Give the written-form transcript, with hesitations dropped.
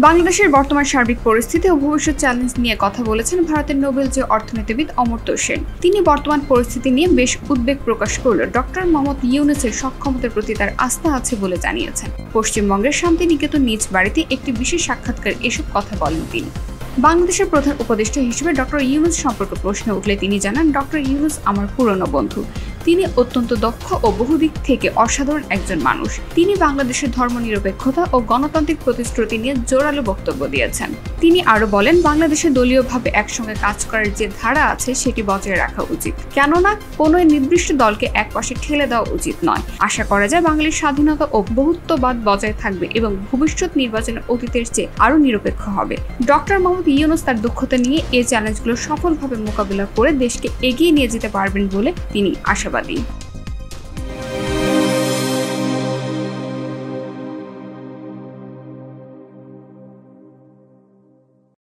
বাংলাদেশের বর্তমান সার্বিক পরিস্থিতি ও ভবিষ্যৎ চ্যালেঞ্জ নিয়ে কথা বলেছেন ভারতের নোবেল জয়ী অর্থনীতিবিদ অমর্ত্য সেন। তিনি বর্তমান পরিস্থিতি নিয়ে বেশ উদ্বেগ প্রকাশ করলেও ডক্টর মোহাম্মদ ইউনূসের সক্ষমতার প্রতি তার আস্থা আছে বলে জানিয়েছেন। পশ্চিমবঙ্গের শান্তিনিকেতন নিজ বাড়িতে একটি বিশেষ সাক্ষাৎকারে এসব কথা বলেন তিনি। বাংলাদেশের প্রধান উপদেষ্টা হিসেবে ডক্টর ইউনূস সম্পর্কে প্রশ্ন উঠলে তিনি জানান, ডক্টর ইউনূস আমার পুরনো বন্ধু। তিনি অত্যন্ত দক্ষ ও বহুদিক থেকে অসাধারণ একজন মানুষ। তিনি বাংলাদেশের ধর্মনিরপেক্ষতা ও গণতান্ত্রিক প্রতিশ্রুতি নিয়ে জোরালো বক্তব্য দিয়েছেন। তিনি আরো বলেন, বাংলাদেশে দলীয়ভাবে একসঙ্গে কাজ করার যে ধারা আছে সেটি বজায় রাখা উচিত, কেননা কোনো নির্দিষ্ট দলকে একপাশে ঠেলে দেওয়া উচিত নয়। আশা করা যায় বাঙালির স্বাধীনতা ও বহুত্ববাদ বজায় থাকবে এবং ভবিষ্যৎ নির্বাচনে অতীতের চেয়ে আরও নিরপেক্ষ হবে। ডক্টর মোহাম্মদ ইউনূস তার দক্ষতা নিয়ে এই চ্যালেঞ্জগুলো সফলভাবে মোকাবিলা করে দেশকে এগিয়ে নিয়ে যেতে পারবেন বলে তিনি আশাবাদী।